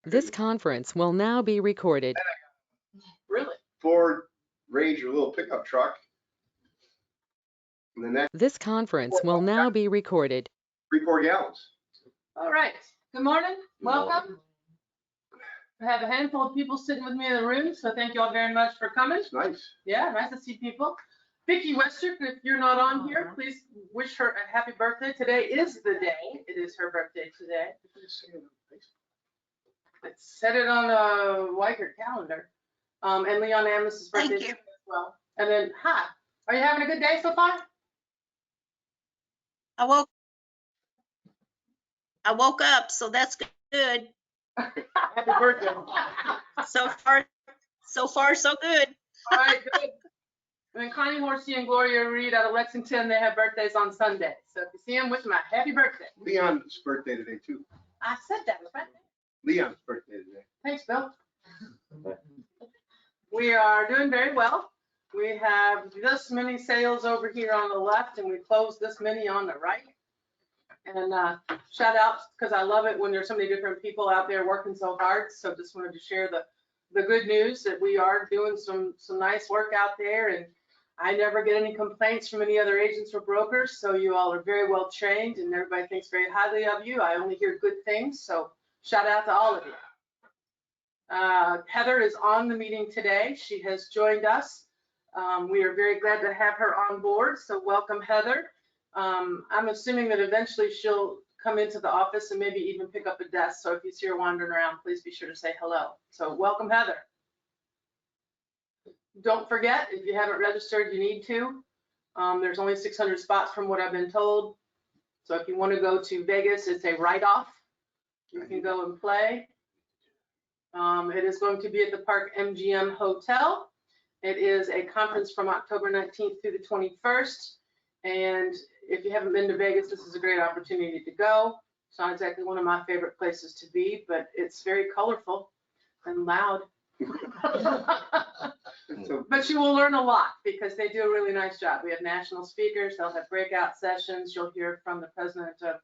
This conference will now be recorded. Really? Ford Ranger little pickup truck. And the next This conference will now be recorded. 3-4 gallons. All right. Good morning. Welcome. I have a handful of people sitting with me in the room, so thank you all very much for coming. It's nice. Yeah, nice to see people. Vicki Wester, if you're not on here, please wish her a happy birthday. Today is the day. It is her birthday today. Let's set it on a Weichert calendar. And Leon Amos' birthday Thank you. as well. And then, hi. Are you having a good day so far? I woke up, so that's good. Happy birthday. So far, so good. All right, good. And then Connie Horsey and Gloria Reed out of Lexington, they have birthdays on Sunday. So if you see them, wish them a happy birthday. Leon's birthday today too. I said that was right. Leon's birthday today. Thanks, Bill. We are doing very well. We have this many sales over here on the left, and we closed this many on the right. And shout out, because I love it when there's so many different people out there working so hard. So just wanted to share the good news that we are doing some nice work out there. And I never get any complaints from any other agents or brokers. So you all are very well trained, and everybody thinks very highly of you. I only hear good things. So shout out to all of you. Heather is on the meeting today. She has joined us. We are very glad to have her on board. So welcome, Heather. I'm assuming that eventually she'll come into the office and maybe even pick up a desk. So if you see her wandering around, please be sure to say hello. So welcome, Heather. Don't forget, if you haven't registered, you need to. There's only 600 spots from what I've been told. So if you want to go to Vegas, it's a write-off. You can go and play. It is going to be at the Park MGM Hotel. It is a conference from October 19th through the 21st. And if you haven't been to Vegas, this is a great opportunity to go. It's not exactly one of my favorite places to be, but it's very colorful and loud. But you will learn a lot because they do a really nice job. We have national speakers. They'll have breakout sessions. You'll hear from the president of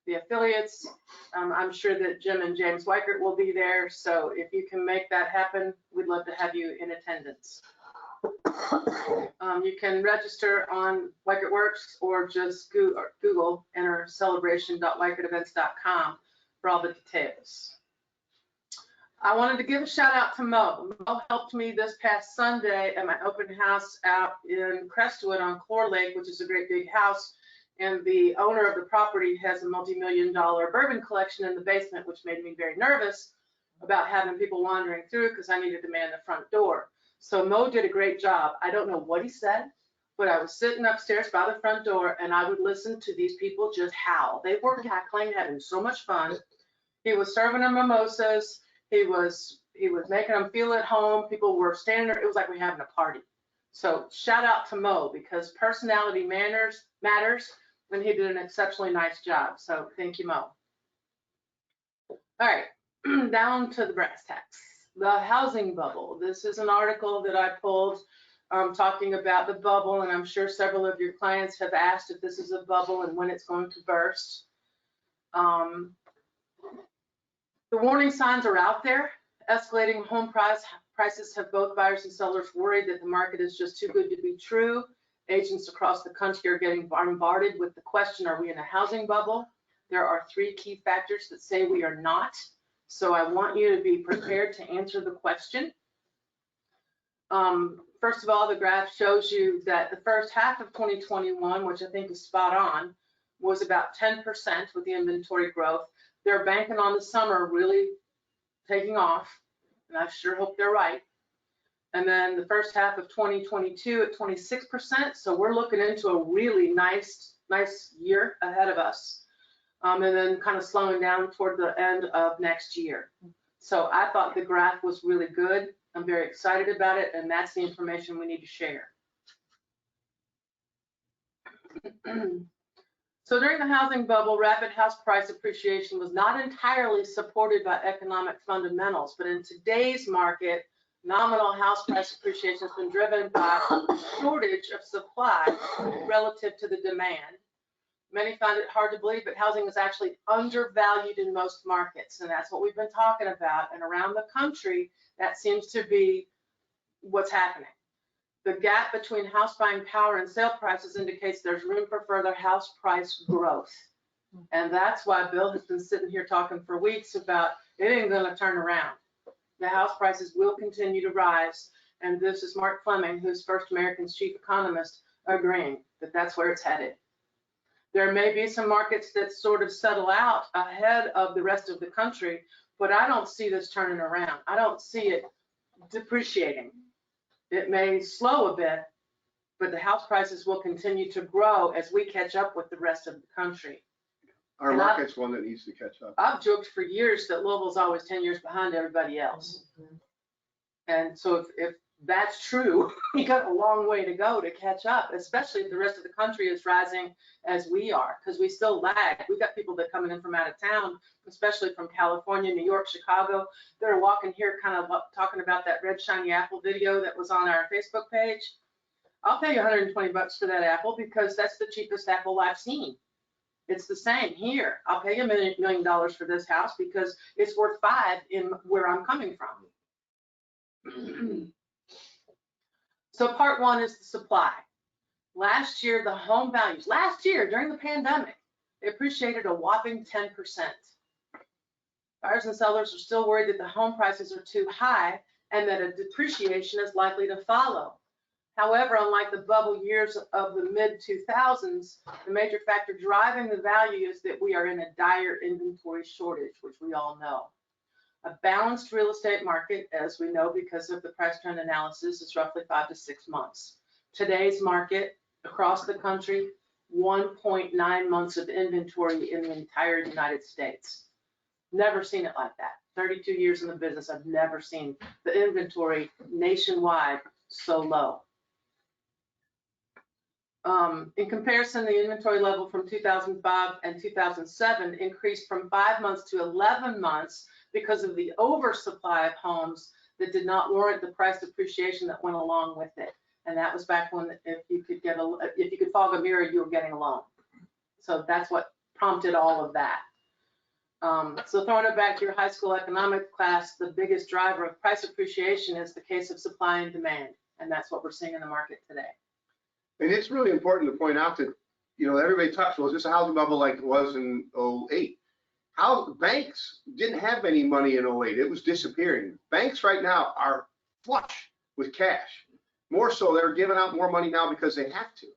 the affiliates. I'm sure that Jim and James Weichert will be there. So if you can make that happen, we'd love to have you in attendance. You can register on Weichert Works or just Google, enter celebration.weichertevents.com for all the details. I wanted to give a shout out to Mo. Mo helped me this past Sunday at my open house out in Crestwood on Clore Lake, which is a great big house. And the owner of the property has a multi-million-dollar bourbon collection in the basement, which made me very nervous about having people wandering through because I needed to man the front door. So Mo did a great job. I don't know what he said, but I was sitting upstairs by the front door and I would listen to these people just howl. They were cackling, having so much fun. He was serving them mimosas. He was making them feel at home. People were standing there. It was like we were having a party. So shout out to Mo because personality matters, and he did an exceptionally nice job. So thank you, Mo. All right, down to the brass tacks. The housing bubble. This is an article that I pulled talking about the bubble, and I'm sure several of your clients have asked if this is a bubble and when it's going to burst. The warning signs are out there. Escalating home prices have both buyers and sellers worried that the market is just too good to be true. Agents across the country are getting bombarded with the question, are we in a housing bubble? There are 3 key factors that say we are not. So I want you to be prepared to answer the question. First of all, the graph shows you that the first half of 2021, which I think is spot on, was about 10% with the inventory growth. They're banking on the summer really taking off, and I sure hope they're right. And then the first half of 2022 at 26%. So we're looking into a really nice year ahead of us. And then kind of slowing down toward the end of next year. So I thought the graph was really good. I'm very excited about it, and that's the information we need to share. So during the housing bubble, rapid house price appreciation was not entirely supported by economic fundamentals, but in today's market, nominal house price appreciation has been driven by a shortage of supply relative to the demand. Many find it hard to believe, but housing is actually undervalued in most markets. And that's what we've been talking about. And around the country, that seems to be what's happening. The gap between house buying power and sale prices indicates there's room for further house price growth. And that's why Bill has been sitting here talking for weeks about it ain't gonna turn around. The house prices will continue to rise. And this is Mark Fleming, who's First American's chief economist, agreeing that that's where it's headed. There may be some markets that sort of settle out ahead of the rest of the country, but I don't see this turning around. I don't see it depreciating. It may slow a bit, but the house prices will continue to grow as we catch up with the rest of the country. Our And market's one that needs to catch up. I've joked for years that Louisville's always 10 years behind everybody else. And so if that's true, we got a long way to go to catch up, especially if the rest of the country is rising as we are, because we still lag. We've got people that are coming in from out of town, especially from California, New York, Chicago. They're walking here kind of talking about that red shiny apple video that was on our Facebook page. I'll pay you 120 bucks for that apple because that's the cheapest apple I've seen. It's the same here. I'll pay you $1 million for this house because it's worth $5 in where I'm coming from. So part one is the supply. Last year, the home values, during the pandemic, they appreciated a whopping 10%. Buyers and sellers are still worried that the home prices are too high and that a depreciation is likely to follow. However, unlike the bubble years of the mid-2000s, the major factor driving the value is that we are in a dire inventory shortage, which we all know. A balanced real estate market, as we know because of the price trend analysis, is roughly 5 to 6 months. Today's market across the country, 1.9 months of inventory in the entire United States. Never seen it like that. 32 years in the business, I've never seen the inventory nationwide so low. In comparison, the inventory level from 2005 and 2007 increased from 5 months to 11 months because of the oversupply of homes that did not warrant the price appreciation that went along with it. And that was back when if you could fog a mirror, you were getting a loan. So that's what prompted all of that. So throwing it back to your high school economics class, the biggest driver of price appreciation is the case of supply and demand. And that's what we're seeing in the market today. And it's really important to point out that, everybody talks, well, is this a housing bubble like it was in 08? Banks didn't have any money in 08. It was disappearing. Banks right now are flush with cash. More so, they're giving out more money now because they have to.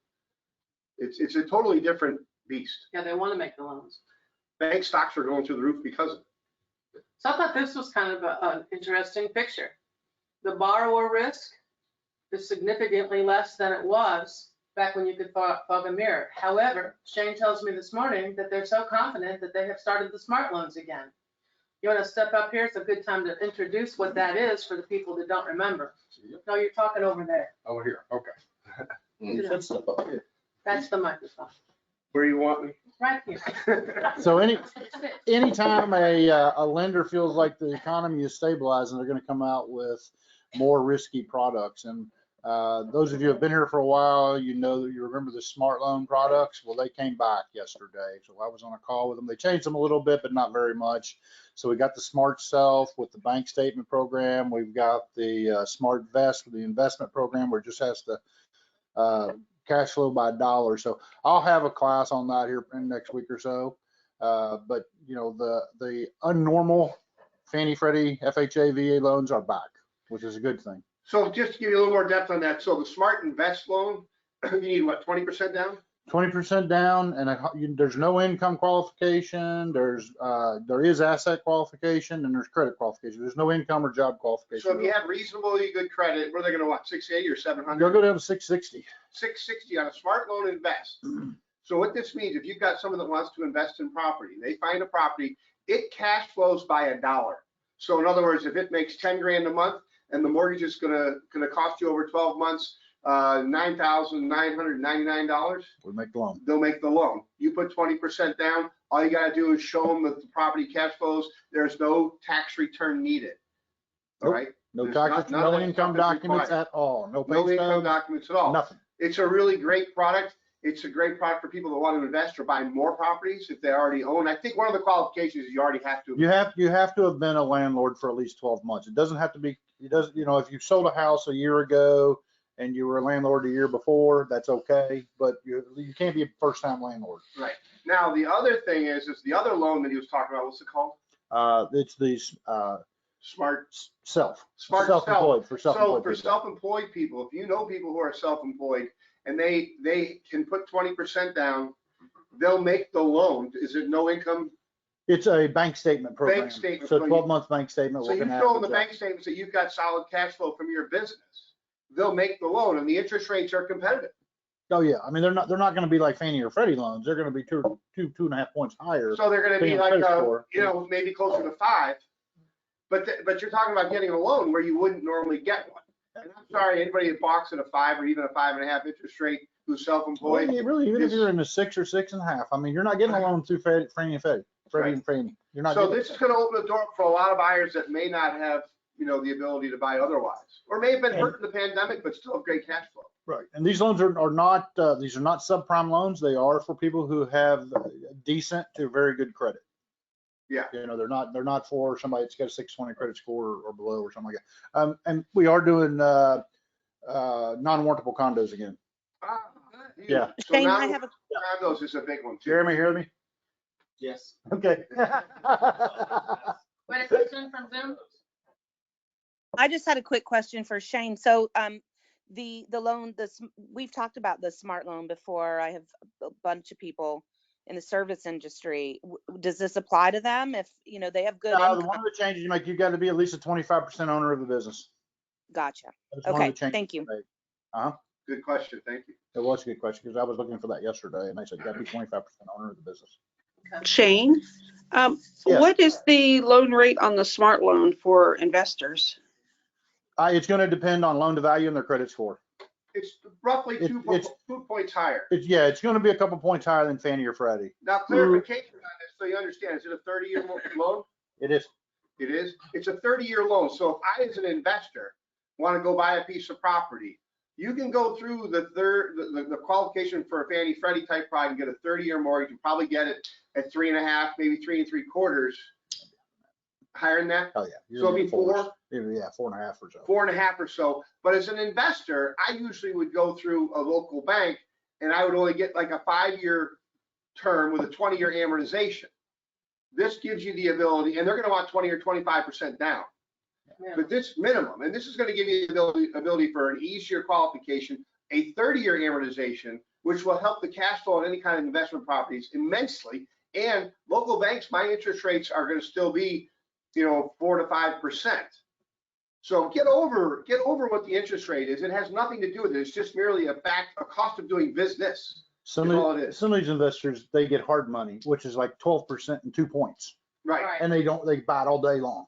It's a totally different beast. Yeah, they want to make the loans. Bank stocks are going through the roof because of it. So I thought this was kind of an interesting picture. The borrower risk is significantly less than it was back when you could fog a mirror. However, Shane tells me this morning that they're so confident that they have started the smart loans again. You want to step up here? It's a good time to introduce what that is for the people that don't remember. No, you're talking over there. Over here, okay. That's the microphone. Where you want me? Right here. So anytime a lender feels like the economy is stabilizing, they're going to come out with more risky products. And those of you who have been here for a while, you remember the smart loan products. Well, they came back yesterday. So I was on a call with them. They changed them a little bit, but not very much. So we got the Smart Self with the bank statement program. We've got the Smart Vest with the investment program where it just has to cash flow by dollar. So I'll have a class on that here in next week or so. But the unnormal Fannie Freddie FHA VA loans are back, which is a good thing. So just to give you a little more depth on that. So the Smart Invest loan, you need what, 20% down? 20% down, and there's no income qualification. There is asset qualification, and there's credit qualification. There's no income or job qualification. So if you have reasonably good credit, what are they going to want, 680 or 700? They'll go down to 660. 660 on a Smart Loan Invest. So what this means, if you've got someone that wants to invest in property, they find a property, it cash flows by $1. So in other words, if it makes 10 grand a month and the mortgage is going to cost you over 12 months, $9,999. We make the loan. They'll make the loan. You put 20% down. All you got to do is show them that the property cash flows. There's no tax return needed. All right. No There's tax, no income documents at all. No No pay income stubs, documents at all. nothing. It's a really great product. It's a great product for people that want to invest or buy more properties if they already own. I think one of the qualifications is you already have to. You have to have been a landlord for at least 12 months. It doesn't have to be, it doesn't, if you sold a house a year ago and you were a landlord a year before, that's okay, but you can't be a first time landlord. Right. Now, the other thing is the other loan that he was talking about, what's it called? It's these, Smart self-employed, for So self-employed for people. self-employed people, if you know people who are self-employed and they can put 20% down, they'll make the loan. Is it no income? It's a bank statement program. Bank statement. So 12-month bank statement. So we're you gonna have show to them the adjust. bank statements that you've got solid cash flow from your business. They'll make the loan and the interest rates are competitive. Oh, yeah. I mean, they're not going to be like Fannie or Freddie loans. They're going to be two and a half points higher. So they're gonna be Paying like, credit score. maybe closer to 5. But you're talking about getting a loan where you wouldn't normally get one. And I'm sorry, anybody that balks at a 5 or even a 5.5 interest rate who's Well, self-employed. really, even if is- you're in the 6 or 6.5, I mean, you're not getting a loan through Fannie and Freddie, Freddie and Fannie. You're not. So getting this is gonna open the door for a lot of buyers that may not have, the ability to buy otherwise, or may have been hurt in the pandemic, but still have great cash flow. Right. And these loans are not, these are not subprime loans. They are for people who have decent to very good credit. Yeah. They're not for somebody that's got a 620 credit score or below or something like that. And we are doing non-warrantable condos again. Huge. Yeah. So Shane, now I have a, condos is a big one too. Jeremy, hear me? Yes. Okay. Wait, a question from Zoom? I just had a quick question for Shane. So, the loan, we've talked about the smart loan before. I have a bunch of people in the service industry. Does this apply to them if, they have good One income? of the changes you make, you got to be at least a 25% owner of the business. Gotcha. That's one of the Okay, changes thank you. made. Good question, thank you. It was a good question because I was looking for that yesterday and they said you got to be 25% owner of the business. Shane, Yes. what is the loan rate on the smart loan for investors? It's going to depend on loan to value and their credit score. It's roughly It's- 2 points higher. It's going to be a couple points higher than Fannie or Freddie. Now clarification on this, so you understand, is it a 30-year loan? It is. It is. It's a 30-year loan. So if I, as an investor, want to go buy a piece of property, you can go through the qualification for a Fannie Freddie type product and get a 30-year mortgage. You probably get it at 3.5, maybe 3 3/4. Higher than that? Oh, yeah. You're So it'd be in the fours. 4? Yeah, 4.5 or so. 4.5 or so. But as an investor, I usually would go through a local bank and I would only get like a 5-year term with a 20-year amortization. This gives you the ability, and they're going to want 20 or 25% down. Yeah. But this minimum, and this is going to give you the ability for an easier qualification, a 30-year amortization, which will help the cash flow on any kind of investment properties immensely. And local banks, my interest rates are going to still be, 4 to 5%. So get over what the interest rate is. It has nothing to do with it. It's just merely a cost of doing business. Some all it is. of these investors, they get hard money, which is like 12% and 2 points. Right. And they buy it all day long.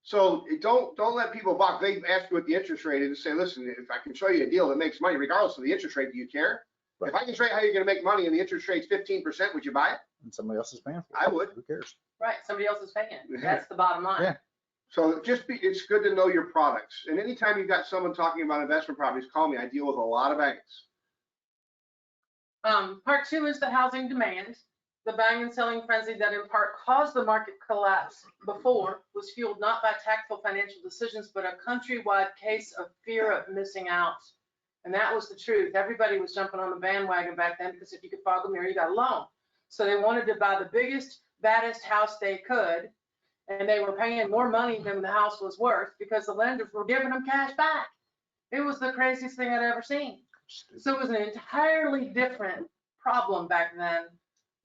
So don't let people balk. They ask you what the interest rate is and say, listen, if I can show you a deal that makes money, regardless of the interest rate, do you care? Right. If I can show you how you're going to make money and the interest rate's 15%, would you buy it? And somebody else is paying for it. I would. Who cares? Right, somebody else is paying. That's the bottom line. Yeah. So it's good to know your products. And anytime you've got someone talking about investment properties, call me. I deal with a lot of banks. Part 2 is the housing demand. The buying and selling frenzy that in part caused the market collapse before was fueled not by tactful financial decisions, but a countrywide case of fear of missing out. And that was the truth. Everybody was jumping on the bandwagon back then because if you could file the mirror, you got a loan. So they wanted to buy the biggest, baddest house they could. And they were paying more money than the house was worth because the lenders were giving them cash back. It was the craziest thing I'd ever seen. So it was an entirely different problem back then.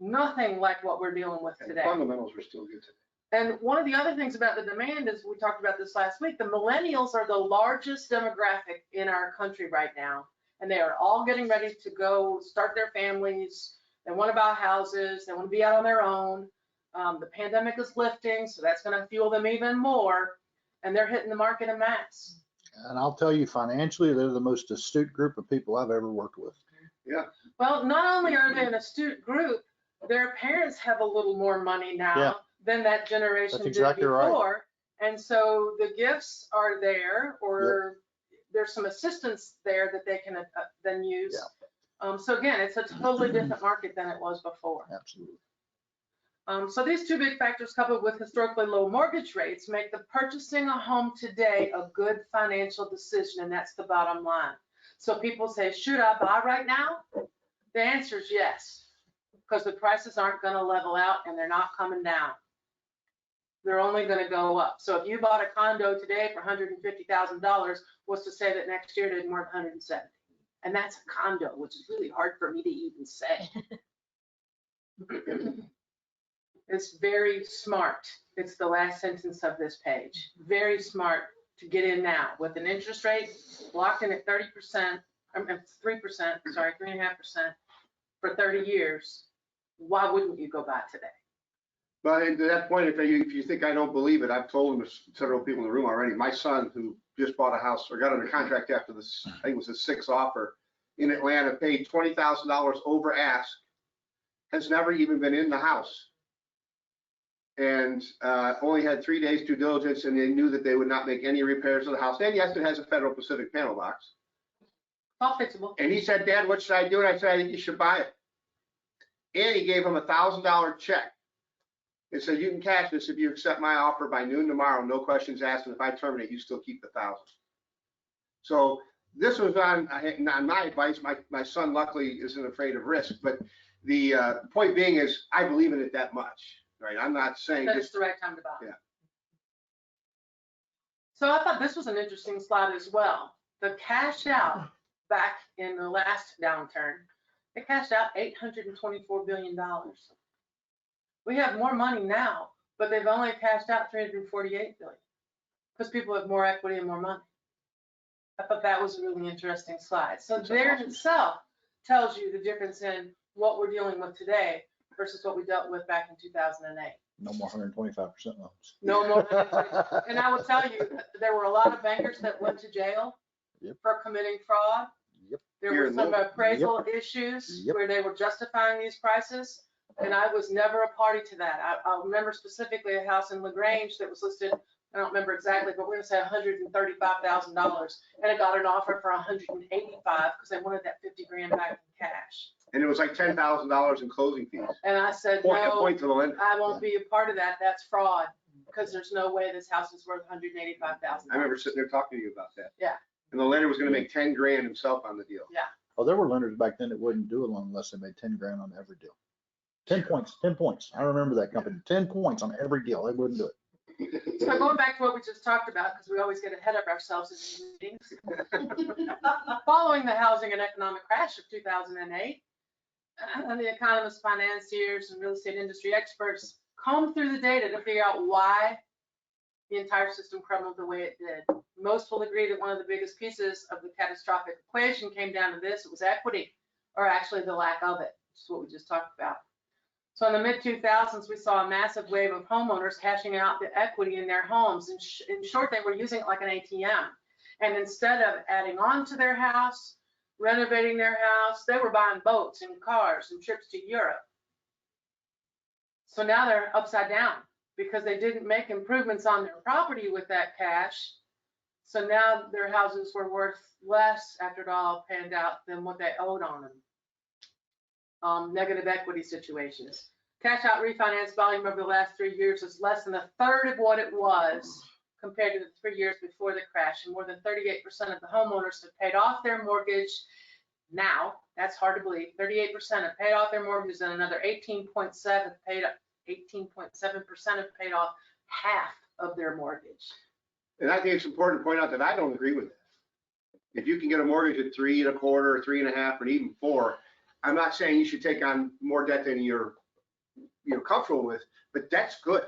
Nothing like what we're dealing with today. Fundamentals are still good today. And one of the other things about the demand is, we talked about this last week, the millennials are the largest demographic in our country right now. And they are all getting ready to go start their families. They want to buy houses. They want to be out on their own. The pandemic is lifting, so that's going to fuel them even more. And they're hitting the market en masse. And I'll tell you, financially, they're the most astute group of people I've ever worked with. Yeah. Well, not only are they an astute group, their parents have a little more money now Yeah. than that generation That's did exactly right. before. And so the gifts are there, or there's some assistance there that they can then use. Yeah. So again, it's a totally different market than it was before. Absolutely. So these two big factors coupled with historically low mortgage rates make the purchasing a home today a good financial decision, and that's the bottom line. So people say, should I buy right now? The answer is yes, because the prices aren't going to level out and they're not coming down. They're only going to go up. So if you bought a condo today for $150,000, what's to say that next year it'd more than $170,000? And that's a condo, which is really hard for me to even say. It's very smart. It's the last sentence of this page. Very smart to get in now with an interest rate locked in at 30%, 3%, sorry, 3.5% for 30 years. Why wouldn't you go buy today? But to that point, if you think I don't believe it, I've told several people in the room already. My son, who just bought a house or got under contract after this, I think it was his 6th offer in Atlanta, paid $20,000 over ask, has never even been in the house. And only had 3 days due diligence, and they knew that they would not make any repairs to the house. And yes, it has a Federal Pacific panel box. All fixable. And he said, Dad, what should I do? And I said, I think you should buy it. And he gave him a $1,000 check. It said, you can cash this if you accept my offer by noon tomorrow, no questions asked, and if I terminate, you still keep the $1,000. So this was on my advice. My son luckily isn't afraid of risk, but the point being is I believe in it that much, right? I'm not saying That just, it's the right time to buy. Yeah. So I thought this was an interesting slide as well. The cash out back in the last downturn, they cashed out $824 billion. We have more money now, but they've only cashed out $348 billion because people have more equity and more money. I thought that was a really interesting slide. So there in itself tells you the difference in what we're dealing with today versus what we dealt with back in 2008. No more 125% loans. No more. And I will tell you, there were a lot of bankers that went to jail Yep. for committing fraud. Yep. There Here were and some there. appraisal issues Yep. where they were justifying these prices. And I was never a party to that. I remember specifically a house in LaGrange that was listed, I don't remember exactly, but we're gonna say $135,000. And it got an offer for $185,000 because they wanted that 50 grand back in cash. and it was like $10,000 in closing fees. And I said, Point no, to the lender. I won't be a part of that. That's fraud. Because there's no way this house is worth $185,000. I remember sitting there talking to you about that. Yeah. And the lender was gonna make 10 grand himself on the deal. Oh, there were lenders back then that wouldn't do a loan unless they made 10 grand on every deal. 10 points, 10 points. I remember that company, 10 points on every deal. They wouldn't do it. So going back to what we just talked about, because we always get ahead of ourselves in these meetings. Following the housing and economic crash of 2008, the economists, financiers, and real estate industry experts combed through the data to figure out why the entire system crumbled the way it did. Most will agree that one of the biggest pieces of the catastrophic equation came down to this. It was equity, or actually the lack of it, which is what we just talked about. So in the mid-2000s, we saw a massive wave of homeowners cashing out the equity in their homes. In short, they were using it like an ATM. And instead of adding on to their house, renovating their house, they were buying boats and cars and trips to Europe. So now they're upside down because they didn't make improvements on their property with that cash. So now their houses were worth less after it all panned out than what they owed on them. Negative equity situations. Cash out refinance volume over the last 3 years is less than a third of what it was compared to the 3 years before the crash. And more than 38% of the homeowners have paid off their mortgage now. That's hard to believe. 38% have paid off their mortgages, and another 18.7% have paid off half of their mortgage. And I think it's important to point out that I don't agree with that. If you can get a mortgage at 3 1/4 or 3 1/2 or even 4, I'm not saying you should take on more debt than you're comfortable with, but that's good.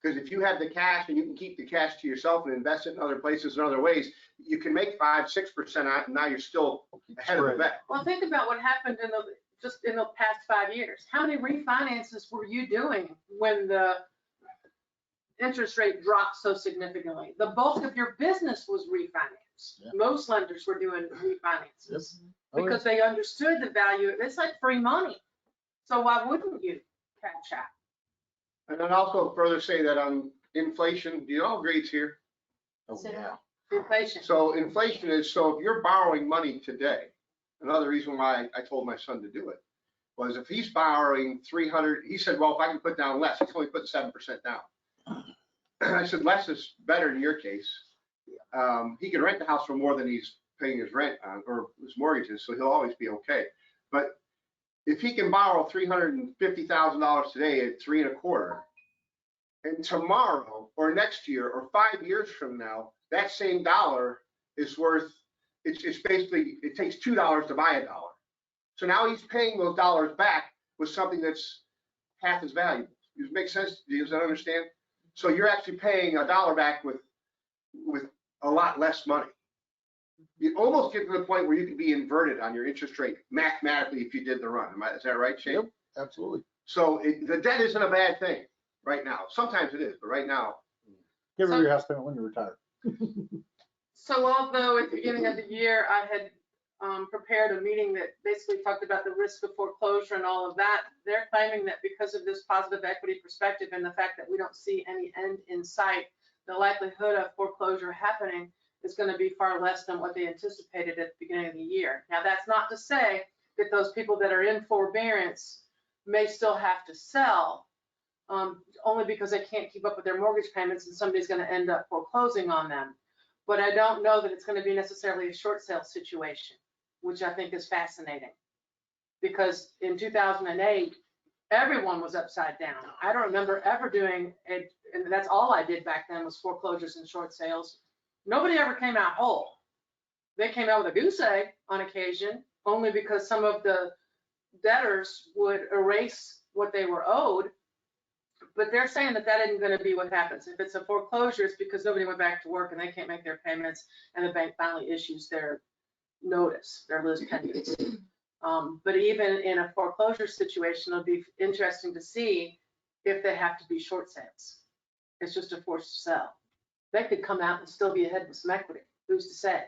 Because if you have the cash and you can keep the cash to yourself and invest it in other places and other ways, you can make 5, 6% on it, and now you're still ahead of the bet. Well, think about what happened just in the past 5 years. How many refinances were you doing when the interest rate dropped so significantly? The bulk of your business was refinance. Yeah. Most lenders were doing refinances Oh, because they understood the value. It's like free money. So why wouldn't you cash out? And then also further say that on inflation, do you all agree it's here? Oh, yeah. Inflation. So inflation is, so if you're borrowing money today, another reason why I told my son to do it was if he's borrowing 300, he said, well, if I can put down less, he's only putting 7% down. I said, less is better in your case. He can rent the house for more than he's paying his rent on, or his mortgages, so he'll always be okay. But if he can borrow $350,000 today at 3.25%, and tomorrow or next year or 5 years from now, that same dollar is worth, it's basically, it takes $2 to buy a dollar. So now he's paying those dollars back with something that's half as valuable. Does it make sense? Does that understand? So you're actually paying a dollar back with a lot less money. You almost get to the point where you can be inverted on your interest rate mathematically if you did the run. Is that right, Shane? Yep, absolutely. So the debt isn't a bad thing right now. Sometimes it is, but right now. Get rid of your house payment when you retire. So although at the beginning of the year, I had prepared a meeting that basically talked about the risk of foreclosure and all of that, they're claiming that because of this positive equity perspective and the fact that we don't see any end in sight, the likelihood of foreclosure happening is going to be far less than what they anticipated at the beginning of the year. Now, that's not to say that those people that are in forbearance may still have to sell, only because they can't keep up with their mortgage payments and somebody's going to end up foreclosing on them. But I don't know that it's going to be necessarily a short sale situation, which I think is fascinating. Because in 2008, everyone was upside down. I don't remember ever doing it, and that's all I did back then was foreclosures and short sales. Nobody ever came out whole. They came out with a goose egg on occasion, only because some of the debtors would erase what they were owed. But they're saying that that isn't going to be what happens. If it's a foreclosure, it's because nobody went back to work and they can't make their payments, and the bank finally issues their notice, their lis pendens. But even in a foreclosure situation, it'll be interesting to see if they have to be short sales. It's just a forced sell. They could come out and still be ahead with some equity. Who's to say?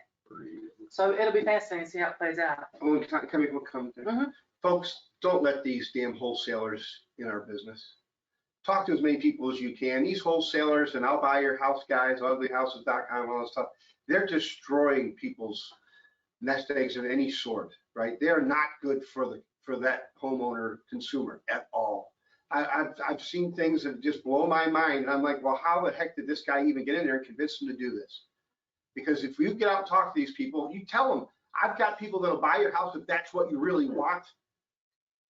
So it'll be fascinating to see how it plays out. Folks, don't let these damn wholesalers in our business. Talk to as many people as you can. These wholesalers and I'll buy your house guys, uglyhouses.com, all this stuff, they're destroying people's nest eggs of any sort, right? They are not good for that homeowner consumer at all. I've seen things that just blow my mind, and I'm like, well, how the heck did this guy even get in there and convince them to do this? Because if you get out and talk to these people, you tell them, I've got people that'll buy your house if that's what you really want.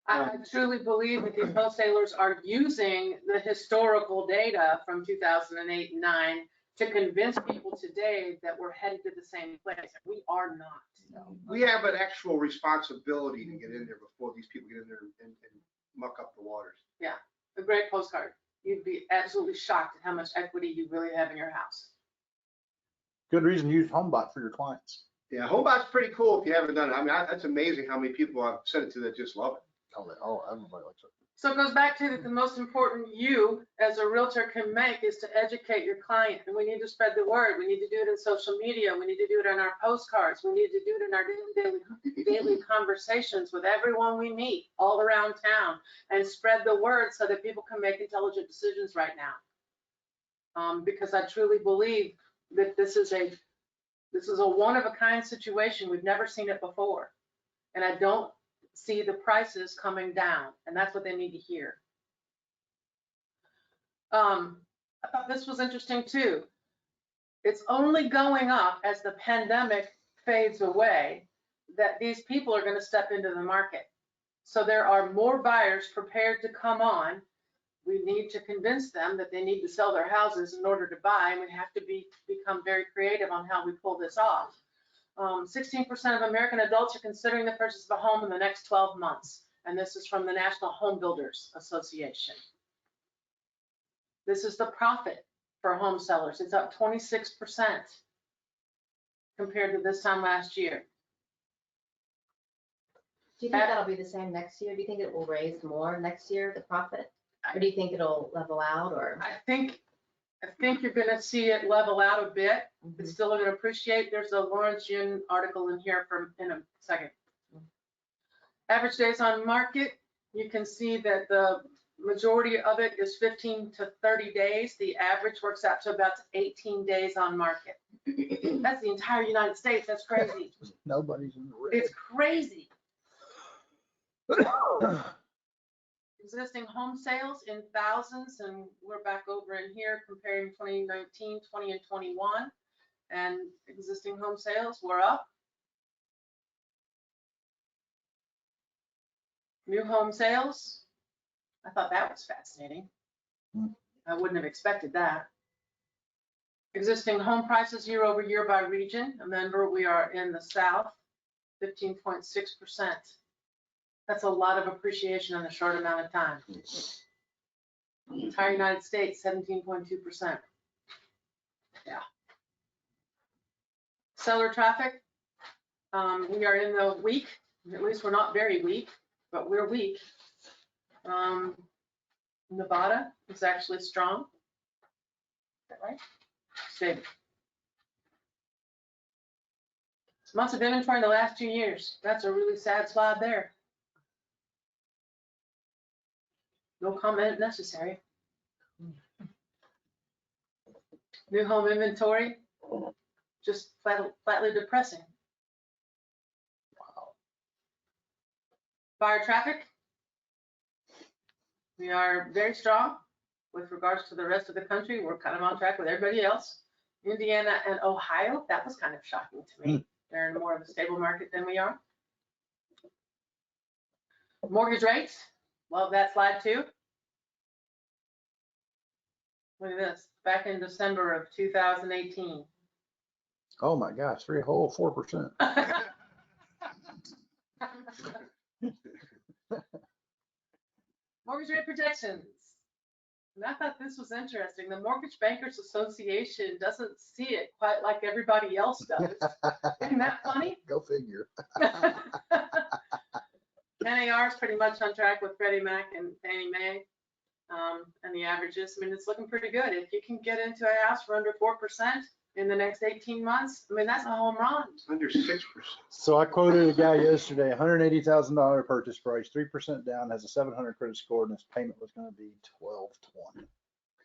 I truly believe that these wholesalers are using the historical data from 2008 and 9 to convince people today that we're headed to the same place. We are not. We have an actual responsibility to get in there before these people get in there and muck up the waters. Yeah, a great postcard. You'd be absolutely shocked at how much equity you really have in your house. Good reason to use HomeBot for your clients. Yeah, HomeBot's pretty cool if you haven't done it. I mean, that's amazing how many people I've sent it to that just love it. Oh, everybody likes it. So it goes back to that the most important you as a realtor can make is to educate your client. And we need to spread the word. We need to do it in social media. We need to do it on our postcards. We need to do it in our daily conversations with everyone we meet all around town, and spread the word so that people can make intelligent decisions right now. Because I truly believe that this is a one-of-a-kind situation. We've never seen it before. And I don't see the prices coming down, and that's what they need to hear. I thought this was interesting too. It's only going up as the pandemic fades away that these people are going to step into the market. So there are more buyers prepared to come on. We need to convince them that they need to sell their houses in order to buy, and we have to become very creative on how we pull this off. 16% of American adults are considering the purchase of a home in the next 12 months. And this is from the National Home Builders Association. This is the profit for home sellers. It's up 26% compared to this time last year. Do you think that'll be the same next year? Do you think it will raise more next year, the profit? Or do you think it'll level out, or? I think you're going to see it level out a bit. It's still going to appreciate. There's a Lawrence Yun article in here in a second. Average days on market, you can see that the majority of it is 15 to 30 days. The average works out to about 18 days on market. That's the entire United States. That's crazy. Nobody's in the It's crazy. red. Existing home sales in thousands, and we're back over in here comparing 2019, 20, and 21. And existing home sales were up. New home sales, I thought that was fascinating. I wouldn't have expected that. Existing home prices year over year by region. Remember, we are in the South, 15.6%. That's a lot of appreciation in a short amount of time. Entire United States, 17.2%. Yeah. Seller traffic, we are in the weak, at least we're not very weak, but we're weak. Nevada is actually strong. Is that right? Stable. Months of inventory in the last 2 years. That's a really sad slide there. No comment necessary. New home inventory, just flatly depressing. Wow. Buyer traffic, we are very strong with regards to the rest of the country. We're kind of on track with everybody else. Indiana and Ohio, that was kind of shocking to me. They're in more of a stable market than we are. Mortgage rates, love that slide too. Look at this, back in December of 2018. Oh my gosh, 4%. Mortgage rate projections. And I thought this was interesting. The Mortgage Bankers Association doesn't see it quite like everybody else does. Isn't that funny? Go figure. NAR is pretty much on track with Freddie Mac and Fannie Mae, and the averages. I mean, it's looking pretty good. If you can get into a house for under 4% in the next 18 months, I mean, that's a home run. Under 6%. So I quoted a guy yesterday, $180,000 purchase price, 3% down, has a 700 credit score, and his payment was going to be $1,220.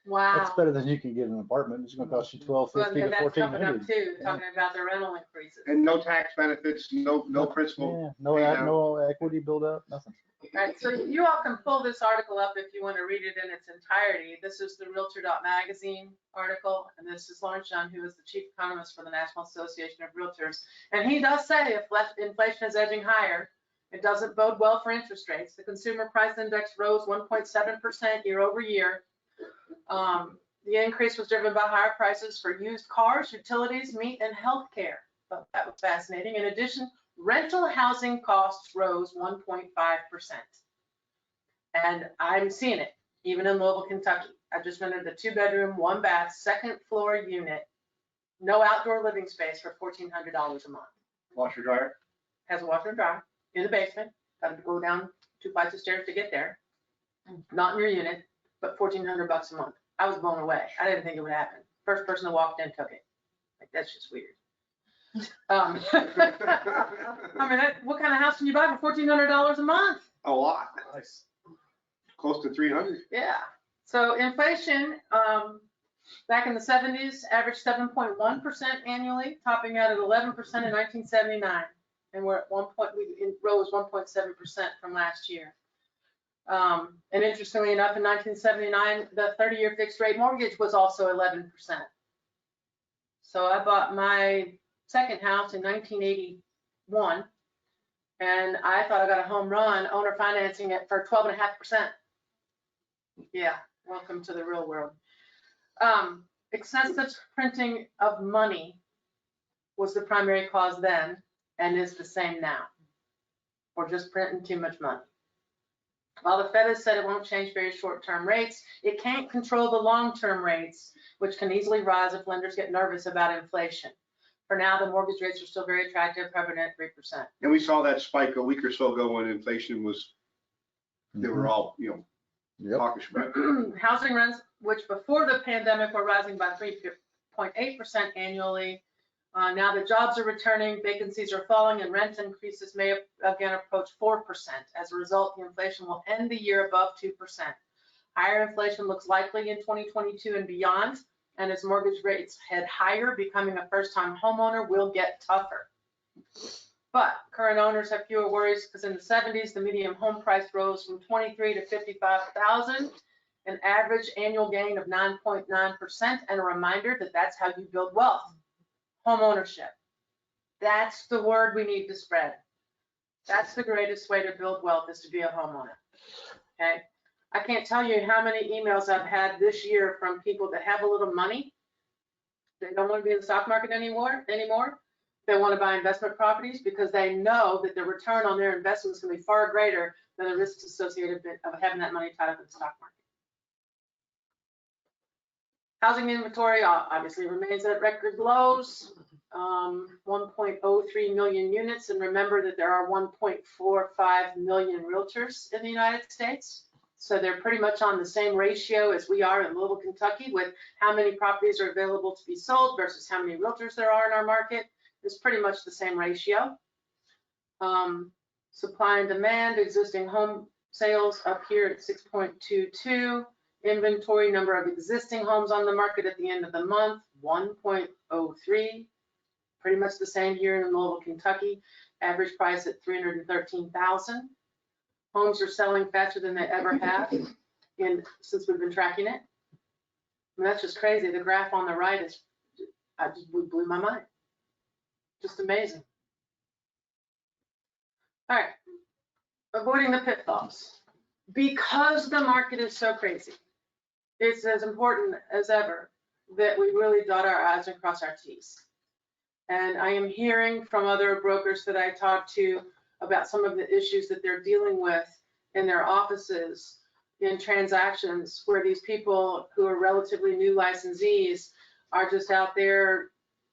Wow. That's better than you can get in an apartment. It's going to cost you $1,250 Well, to that's coming up $1,400. too, talking about the rental increases. And no tax benefits, no principal. Yeah, no equity build up, nothing. All right, so you all can pull this article up if you want to read it in its entirety. This is the Realtor.magazine article, and this is Lawrence Young, who is the chief economist for the National Association of Realtors. And he does say if inflation is edging higher, it doesn't bode well for interest rates. The consumer price index rose 1.7% year over year. The increase was driven by higher prices for used cars, utilities, meat, and healthcare. But that was fascinating. In addition, rental housing costs rose 1.5%. And I'm seeing it, even in Louisville, Kentucky. I just rented a 2-bedroom, 1-bath, second floor unit, no outdoor living space for $1,400 a month. Washer dryer. Has a washer and dryer in the basement. Got to go down 2 flights of stairs to get there. Not in your unit, but $1,400 a month. I was blown away. I didn't think it would happen. First person that walked in took it. Like, that's just weird. I mean, what kind of house can you buy for $1,400 a month? A lot. Close to 300. Yeah. So inflation, back in the 70s, averaged 7.1% annually, topping out at 11% in 1979. And we're at one point, we rose 1.7% from last year. And interestingly enough, in 1979, the 30-year fixed rate mortgage was also 11%. So I bought my second house in 1981, and I thought I got a home run owner financing it for 12.5%. Yeah, welcome to the real world. Excessive printing of money was the primary cause then and is the same now. We're just printing too much money. While the Fed has said it won't change very short-term rates, it can't control the long-term rates, which can easily rise if lenders get nervous about inflation. For now, the mortgage rates are still very attractive, hovering at 3%. And we saw that spike a week or so ago when inflation was, they were all, hawkish about it. Housing rents, which before the pandemic were rising by 3.8% annually. Now that jobs are returning, vacancies are falling, and rent increases may again approach 4%. As a result, the inflation will end the year above 2%. Higher inflation looks likely in 2022 and beyond. and as mortgage rates head higher, becoming a first-time homeowner will get tougher. But current owners have fewer worries because in the 70s, the median home price rose from 23 to 55,000, an average annual gain of 9.9%, and a reminder that that's how you build wealth. Home ownership. That's the word we need to spread. That's the greatest way to build wealth, is to be a homeowner. Okay? I can't tell you how many emails I've had this year from people that have a little money. They don't want to be in the stock market anymore. They want to buy investment properties because they know that the return on their investment is going to be far greater than the risks associated with having that money tied up in the stock market. Housing inventory obviously remains at record lows, 1.03 million units. And remember that there are 1.45 million realtors in the United States. So they're pretty much on the same ratio as we are in Louisville, Kentucky, with how many properties are available to be sold versus how many realtors there are in our market. It's pretty much the same ratio. Supply and demand, existing home sales up here at 6.22. Inventory number of existing homes on the market at the end of the month, 1.03. Pretty much the same here in Louisville, Kentucky. Average price at $313,000. Homes are selling faster than they ever have since we've been tracking it. I mean, that's just crazy. The graph on the right is, blew my mind. Just amazing. All right, avoiding the pitfalls. Because the market is so crazy, it's as important as ever that we really dot our I's and cross our T's. And I am hearing from other brokers that I talk to about some of the issues that they're dealing with in their offices in transactions where these people who are relatively new licensees are just out there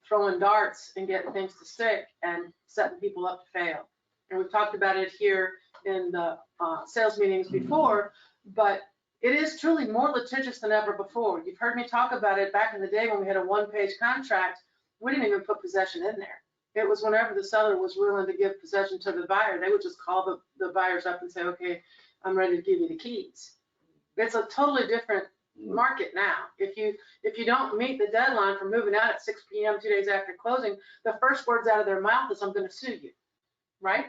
throwing darts and getting things to stick and setting people up to fail. And we've talked about it here in the sales meetings before, but it is truly more litigious than ever before. You've heard me talk about it back in the day when we had a one-page contract. We didn't even put possession in there. It was whenever the seller was willing to give possession to the buyer, they would just call the buyers up and say, okay, I'm ready to give you the keys. It's a totally different market now. If you don't meet the deadline for moving out at 6 p.m. 2 days after closing, the first words out of their mouth is, I'm going to sue you, right?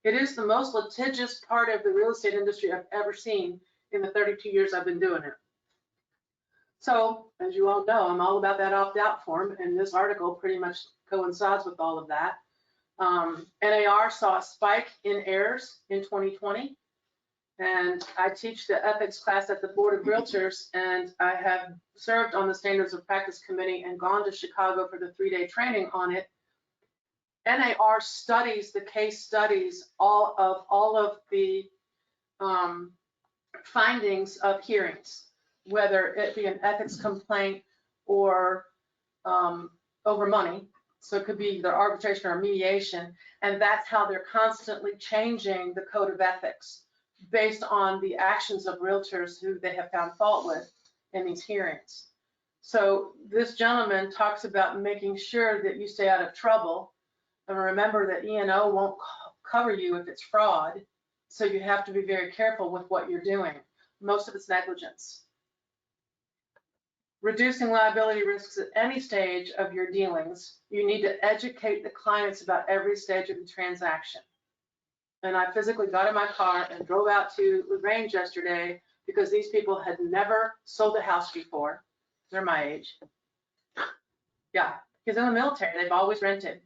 It is the most litigious part of the real estate industry I've ever seen in the 32 years I've been doing it. So, as you all know, I'm all about that opt-out form, and this article pretty much coincides with all of that. NAR saw a spike in errors in 2020, and I teach the ethics class at the Board of Realtors, and I have served on the Standards of Practice Committee and gone to Chicago for the 3-day training on it. NAR studies the case studies, all of the findings of hearings, whether it be an ethics complaint or over money. So it could be either arbitration or mediation, and that's how they're constantly changing the code of ethics based on the actions of realtors who they have found fault with in these hearings. So this gentleman talks about making sure that you stay out of trouble, and remember that E&O won't cover you if it's fraud, so you have to be very careful with what you're doing. Most of it's negligence. Reducing liability risks at any stage of your dealings, you need to educate the clients about every stage of the transaction. And I physically got in my car and drove out to LaGrange yesterday because these people had never sold a house before. They're my age. Yeah, because in the military, they've always rented.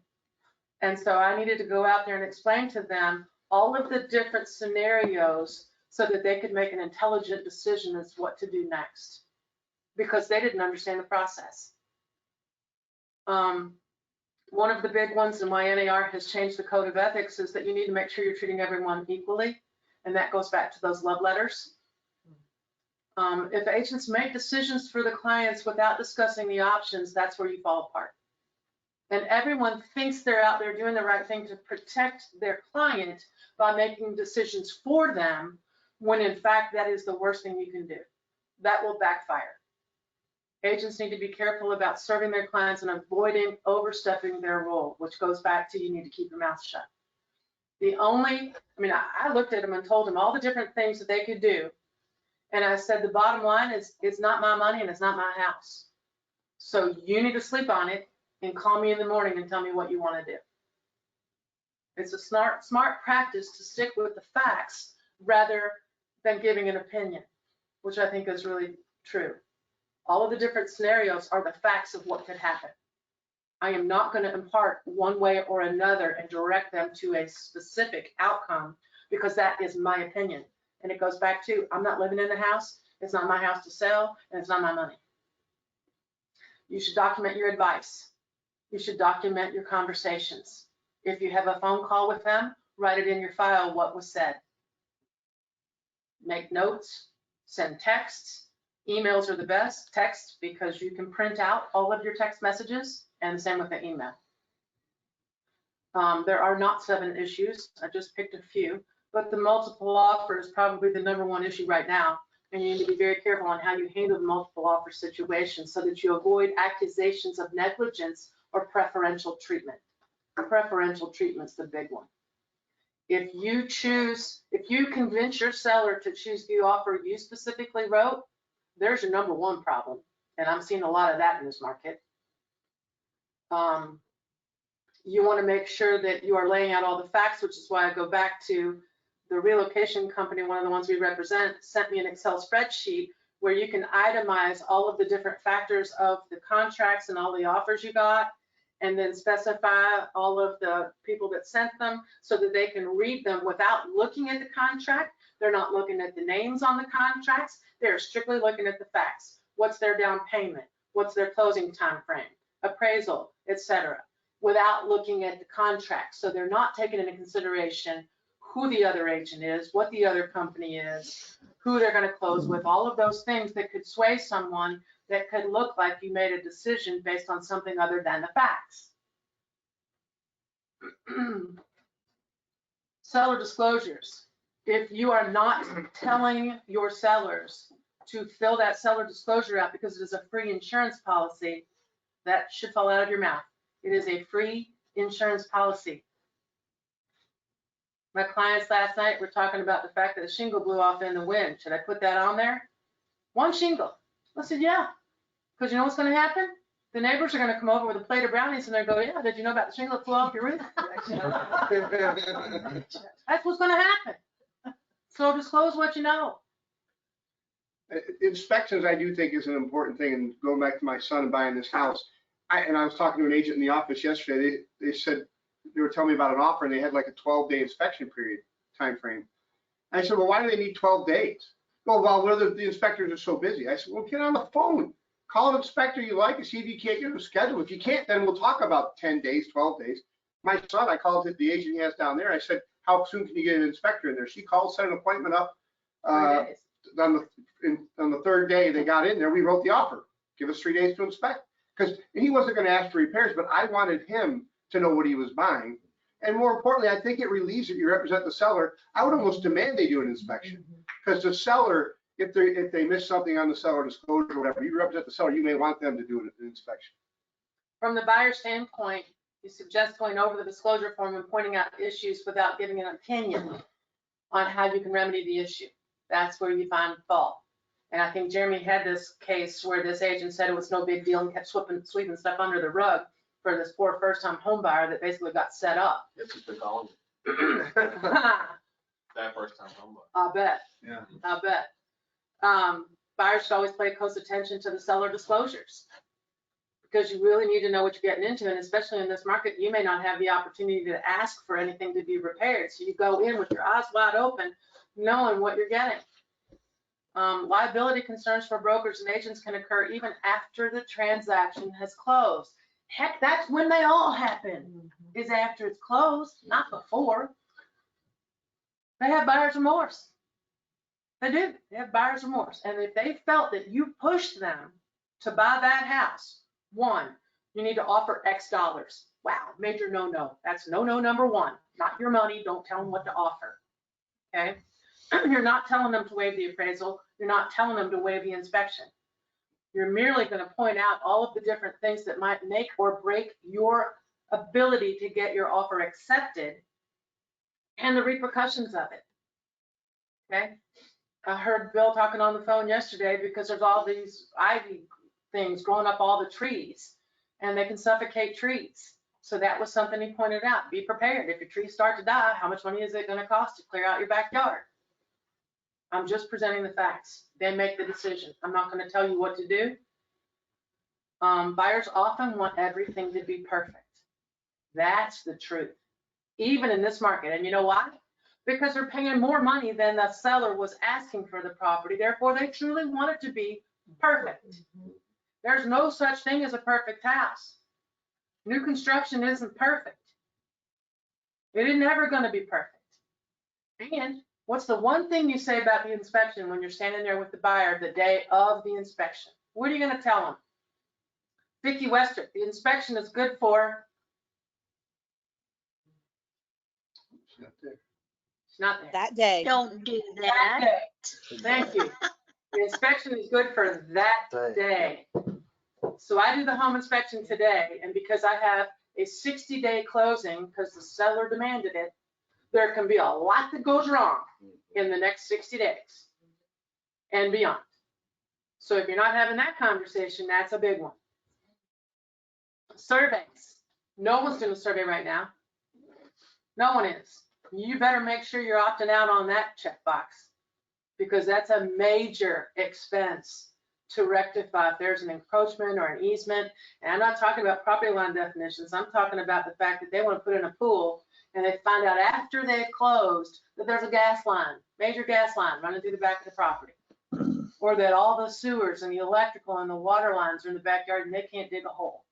And so I needed to go out there and explain to them all of the different scenarios so that they could make an intelligent decision as to what to do next, because they didn't understand the process. One of the big ones and why NAR has changed the code of ethics is that you need to make sure you're treating everyone equally. And that goes back to those love letters. If agents make decisions for the clients without discussing the options, that's where you fall apart. And everyone thinks they're out there doing the right thing to protect their client by making decisions for them, when in fact that is the worst thing you can do. That will backfire. Agents need to be careful about serving their clients and avoiding overstepping their role, which goes back to you need to keep your mouth shut. I looked at them and told them all the different things that they could do. And I said, the bottom line is, it's not my money and it's not my house. So you need to sleep on it and call me in the morning and tell me what you want to do. It's a smart practice to stick with the facts rather than giving an opinion, which I think is really true. All of the different scenarios are the facts of what could happen. I am not going to impart one way or another and direct them to a specific outcome because that is my opinion. And it goes back to, I'm not living in the house. It's not my house to sell, and it's not my money. You should document your advice. You should document your conversations. If you have a phone call with them, write it in your file what was said. Make notes, send texts. Emails are the best. Text, because you can print out all of your text messages, and same with the email. There are not 7 issues. I just picked a few, but the multiple offer is probably the #1 issue right now. And you need to be very careful on how you handle the multiple offer situation so that you avoid accusations of negligence or preferential treatment. Preferential treatment's the big one. If you convince your seller to choose the offer you specifically wrote, there's your #1 problem. And I'm seeing a lot of that in this market. You want to make sure that you are laying out all the facts, which is why I go back to the relocation company, one of the ones we represent, sent me an Excel spreadsheet where you can itemize all of the different factors of the contracts and all the offers you got, and then specify all of the people that sent them so that they can read them without looking at the contract. They're not looking at the names on the contracts. They're strictly looking at the facts. What's their down payment? What's their closing time frame? Appraisal, etc., without looking at the contract. So they're not taking into consideration who the other agent is, what the other company is, who they're going to close with, all of those things that could sway someone that could look like you made a decision based on something other than the facts. Seller disclosures. If you are not telling your sellers to fill that seller disclosure out because it is a free insurance policy, that should fall out of your mouth. It is a free insurance policy. My clients last night were talking about the fact that the shingle blew off in the wind. Should I put that on there? 1 shingle. I said, yeah, because you know what's going to happen? The neighbors are going to come over with a plate of brownies and they're going, yeah, did you know about the shingle that flew off your roof? That's what's going to happen. So disclose what you know. Inspections, I do think, is an important thing. And going back to my son buying this house, I was talking to an agent in the office yesterday. They said, they were telling me about an offer and they had like a 12-day inspection period time frame. I said, well, why do they need 12 days? Oh, well, the inspectors are so busy. I said, well, get on the phone. Call an inspector you like and see if you can't get a schedule. If you can't, then we'll talk about 10 days, 12 days. My son, I called the agent he has down there. I said, how soon can you get an inspector in there? She called, set an appointment up. On the 3rd day they got in there, we wrote the offer. Give us 3 days to inspect. Because he wasn't going to ask for repairs, but I wanted him to know what he was buying. And more importantly, I think it relieves that you represent the seller. I would almost demand they do an inspection, because the seller, if they miss something on the seller disclosure or whatever, you represent the seller, you may want them to do an inspection. From the buyer standpoint, you suggest going over the disclosure form and pointing out issues without giving an opinion on how you can remedy the issue. That's where you find fault. And I think Jeremy had this case where this agent said it was no big deal and kept sweeping stuff under the rug for this poor first-time home buyer that basically got set up. That's what they call it. That first time home buyer. I bet. Yeah. I bet. Buyers should always pay close attention to the seller disclosures, because you really need to know what you're getting into. And especially in this market, you may not have the opportunity to ask for anything to be repaired. So you go in with your eyes wide open, knowing what you're getting. Liability concerns for brokers and agents can occur even after the transaction has closed. Heck, that's when they all happen, is after it's closed, not before. They have buyer's remorse. They do. They have buyer's remorse. And if they felt that you pushed them to buy that house, 1, you need to offer X dollars. Wow, major no-no. That's no-no #1. Not your money. Don't tell them what to offer. Okay? You're not telling them to waive the appraisal. You're not telling them to waive the inspection. You're merely going to point out all of the different things that might make or break your ability to get your offer accepted and the repercussions of it. Okay? I heard Bill talking on the phone yesterday because there's all these ivy things growing up all the trees, and they can suffocate trees. So that was something he pointed out. Be prepared. If your trees start to die, how much money is it going to cost to clear out your backyard? I'm just presenting the facts. They make the decision. I'm not going to tell you what to do. Buyers often want everything to be perfect. That's the truth, even in this market. And you know why? Because they're paying more money than the seller was asking for the property. Therefore, they truly want it to be perfect. There's no such thing as a perfect house. New construction isn't perfect. It is never going to be perfect. And what's the one thing you say about the inspection when you're standing there with the buyer the day of the inspection? What are you going to tell them? Vicki Wester, the inspection is good for. It's not there. It's not there. That day. Don't do That that. day. Thank you. The inspection is good for that day. So I do the home inspection today, and because I have a 60-day closing, because the seller demanded it, there can be a lot that goes wrong in the next 60 days and beyond. So if you're not having that conversation, that's a big one. Surveys. No one's doing a survey right now. No one is. You better make sure you're opting out on that checkbox, because that's a major expense to rectify if there's an encroachment or an easement. And I'm not talking about property line definitions. I'm talking about the fact that they want to put in a pool and they find out after they've closed that there's a gas line, major gas line running through the back of the property. Or that all the sewers and the electrical and the water lines are in the backyard and they can't dig a hole.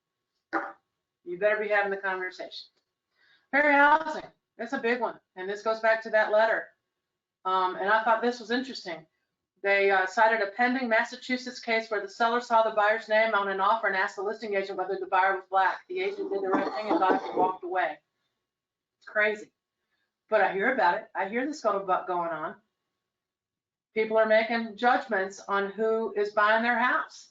You better be having the conversation. Fair housing, that's a big one. And this goes back to that letter. And I thought this was interesting. They cited a pending Massachusetts case where the seller saw the buyer's name on an offer and asked the listing agent whether the buyer was black. The agent did the right thing and got up and walked away. It's crazy. But I hear about it. I hear this going on. People are making judgments on who is buying their house.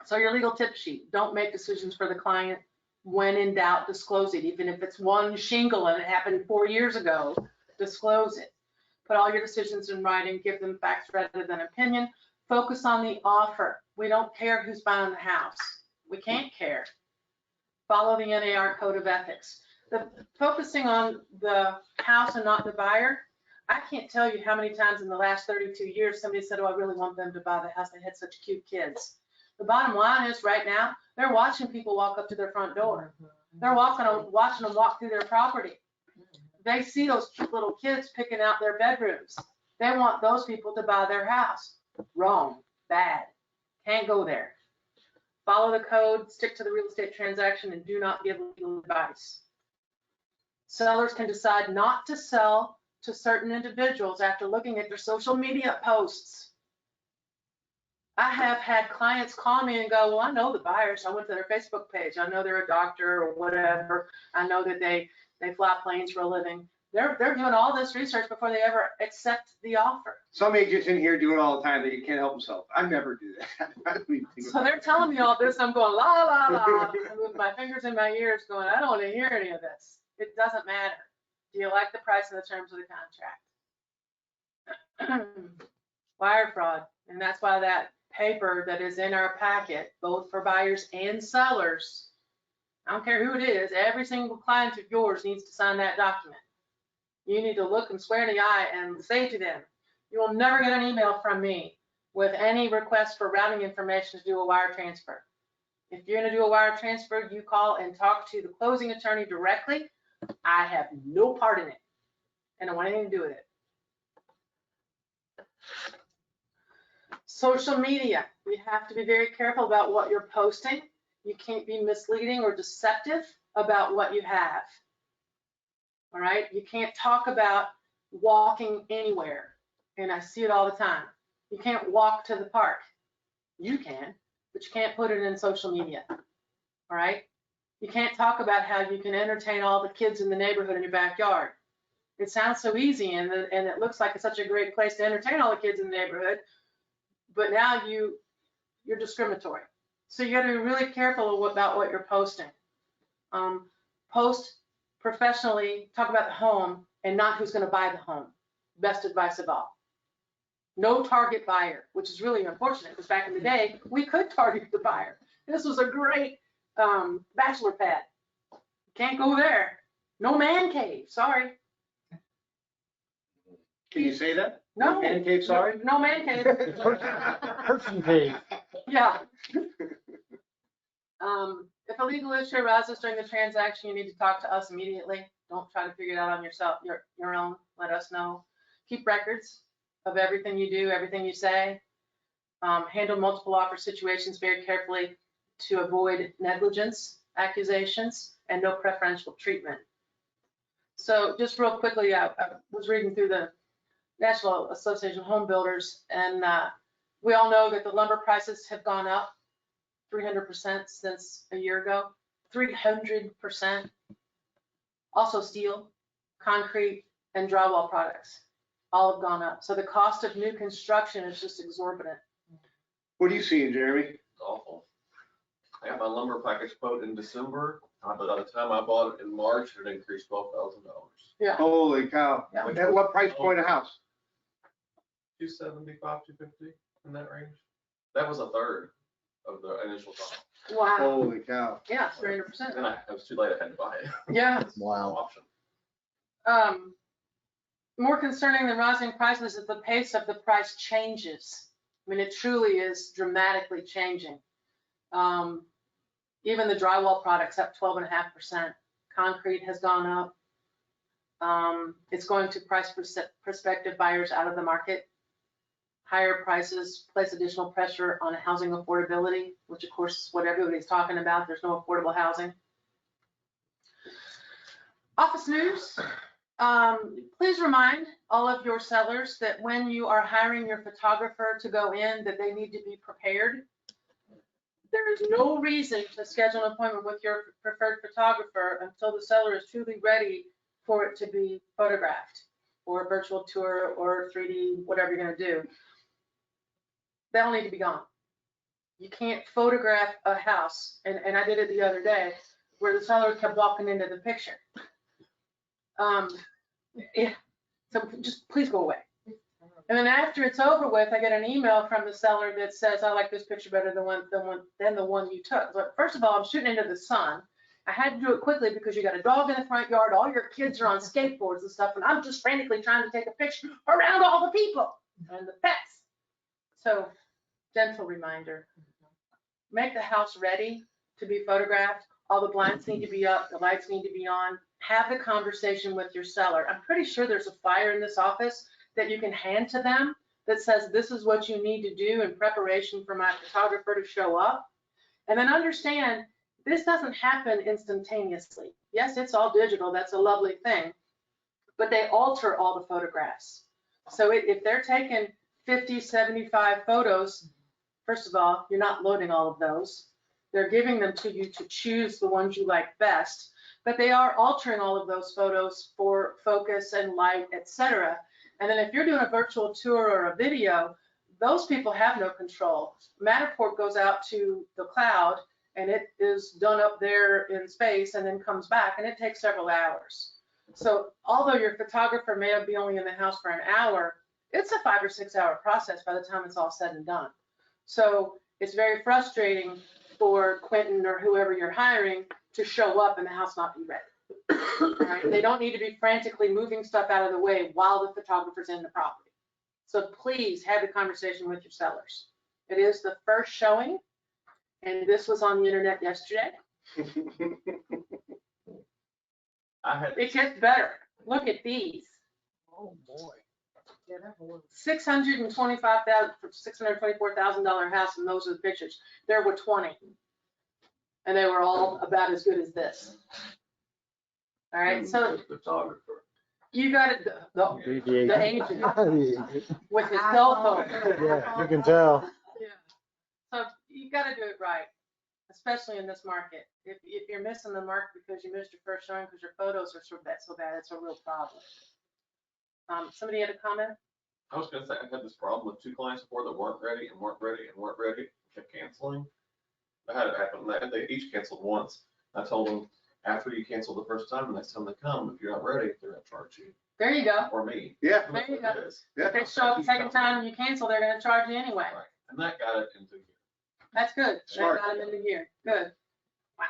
So your legal tip sheet, don't make decisions for the client. When in doubt, disclose it. Even if it's one shingle and it happened 4 years ago, disclose it. Put all your decisions in writing, give them facts rather than opinion. Focus on the offer. We don't care who's buying the house. We can't care. Follow the NAR Code of Ethics. Focusing on the house and not the buyer, I can't tell you how many times in the last 32 years somebody said, oh, I really want them to buy the house. They had such cute kids. The bottom line is right now, they're watching people walk up to their front door. They're watching them walk through their property. They see those cute little kids picking out their bedrooms. They want those people to buy their house. Wrong, bad, can't go there. Follow the code, stick to the real estate transaction, and do not give legal advice. Sellers can decide not to sell to certain individuals after looking at their social media posts. I have had clients call me and go, well, I know the buyers. I went to their Facebook page. I know they're a doctor or whatever. I know that they fly planes for a living. They're doing all this research before they ever accept the offer. Some agents in here do it all the time. They can't help themselves. I never do that. I don't even think So about they're telling me all this. I'm going, la, la, la, with my fingers in my ears going, I don't want to hear any of this. It doesn't matter. Do you like the price and the terms of the contract? Wire fraud. And that's why that paper that is in our packet, both for buyers and sellers, I don't care who it is, every single client of yours needs to sign that document. You need to look them square in the eye and say to them, you will never get an email from me with any request for routing information to do a wire transfer. If you're going to do a wire transfer, you call and talk to the closing attorney directly. I have no part in it and I don't want anything to do with it. Social media, we have to be very careful about what you're posting. You can't be misleading or deceptive about what you have. All right, you can't talk about walking anywhere, and I see it all the time. You can't walk to the park. You can, but you can't put it in social media. All right, you can't talk about how you can entertain all the kids in the neighborhood in your backyard. It sounds so easy, and it looks like it's such a great place to entertain all the kids in the neighborhood, but now you're discriminatory. So you got to be really careful about what you're posting. Post professionally, talk about the home and not who's going to buy the home. Best advice of all. no target buyer, which is really unfortunate because back in the day, we could target the buyer. This was a great bachelor pad. Can't go there. No man cave, sorry. Can you say that? No. Man cave, sorry? No man cave. Person cave. Yeah. If a legal issue arises during the transaction, you need to talk to us immediately. Don't try to figure it out on yourself, your own. Let us know. Keep records of everything you do, everything you say. Handle multiple offer situations very carefully to avoid negligence accusations and no preferential treatment. So just real quickly, I was reading through the National Association of Home Builders, and we all know that the lumber prices have gone up 300% since a year ago, 300%. Also steel, concrete, and drywall products all have gone up. So the cost of new construction is just exorbitant. What are you seeing, Jeremy? It's awful. I got my lumber package quote in December, but by the time I bought it in March, it increased $12,000. Yeah. Holy cow. Yeah. At what price point a house? 275, 250 in that range. That was a third of the initial cost. Wow. Holy cow. Yeah, 300%. Then it was too late. I had to buy it. Yeah. Wow. No option. More concerning than rising prices is the pace of the price changes. I mean, it truly is dramatically changing. Even the drywall products up 12.5%. Concrete has gone up. It's going to price prospective buyers out of the market. Higher prices place additional pressure on housing affordability, which of course is what everybody's talking about. There's no affordable housing. Office news. Please remind all of your sellers that when you are hiring your photographer to go in, that they need to be prepared. There is no reason to schedule an appointment with your preferred photographer until the seller is truly ready for it to be photographed, or a virtual tour, or 3D, whatever you're gonna do. They all need to be gone. You can't photograph a house, and I did it the other day, where the seller kept walking into the picture. Yeah, so just please go away. And then after it's over with, I get an email from the seller that says, I like this picture better than the one you took. But first of all, I'm shooting into the sun. I had to do it quickly because you got a dog in the front yard, all your kids are on skateboards and stuff, and I'm just frantically trying to take a picture around all the people and the pets. So, gentle reminder, make the house ready to be photographed. All the blinds need to be up, the lights need to be on. Have the conversation with your seller. I'm pretty sure there's a flyer in this office that you can hand to them that says, this is what you need to do in preparation for my photographer to show up. And then understand, this doesn't happen instantaneously. Yes, it's all digital, that's a lovely thing, but they alter all the photographs. So if they're taking 50, 75 photos, first of all, you're not loading all of those. They're giving them to you to choose the ones you like best, but they are altering all of those photos for focus and light, etc. And then if you're doing a virtual tour or a video, those people have no control. Matterport goes out to the cloud and it is done up there in space and then comes back, and it takes several hours. So although your photographer may be only in the house for an hour, it's a 5 or 6 hour process by the time it's all said and done. So it's very frustrating for Quentin or whoever you're hiring to show up and the house not be ready. Right? They don't need to be frantically moving stuff out of the way while the photographer's in the property. So please have a conversation with your sellers. It is the first showing, and this was on the internet yesterday. It gets better. Look at these. Oh, boy. $624,000 house, and those are the pictures. There were 20, and they were all about as good as this. All right, so you got it, the agent with his cell phone. Yeah, you can tell. Yeah. So you got to do it right, especially in this market. If you're missing the mark because you missed your first showing because your photos are so bad, it's a real problem. Somebody had a comment? I was gonna say, I had this problem with 2 clients before that weren't ready and weren't ready and weren't ready, kept canceling. I had it happen, they each canceled once. I told them, After you cancel the first time, the next time they come, if you're not ready, they're gonna charge you There you go. or me. Yeah, There you go. It is. yeah. If they show up the second time and you cancel, they're gonna charge you anyway. Right. And that got it into here. That's good. They Smart. got them in the gear. Good. Wow.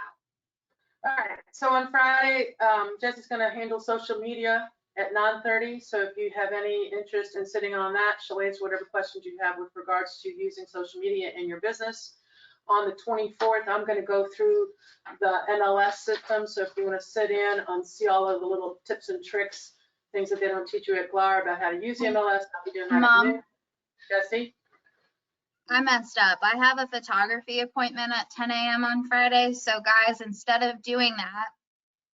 All right, so on Friday, Jesse's gonna handle social media at 9:30. So if you have any interest in sitting on that, she'll answer whatever questions you have with regards to using social media in your business. On the 24th, I'm gonna go through the MLS system. So if you wanna sit in and see all of the little tips and tricks, things that they don't teach you at GLAR about how to use the MLS, I'll be doing that. Mom. Jesse? I messed up. I have a photography appointment at 10 a.m. on Friday. So guys, instead of doing that,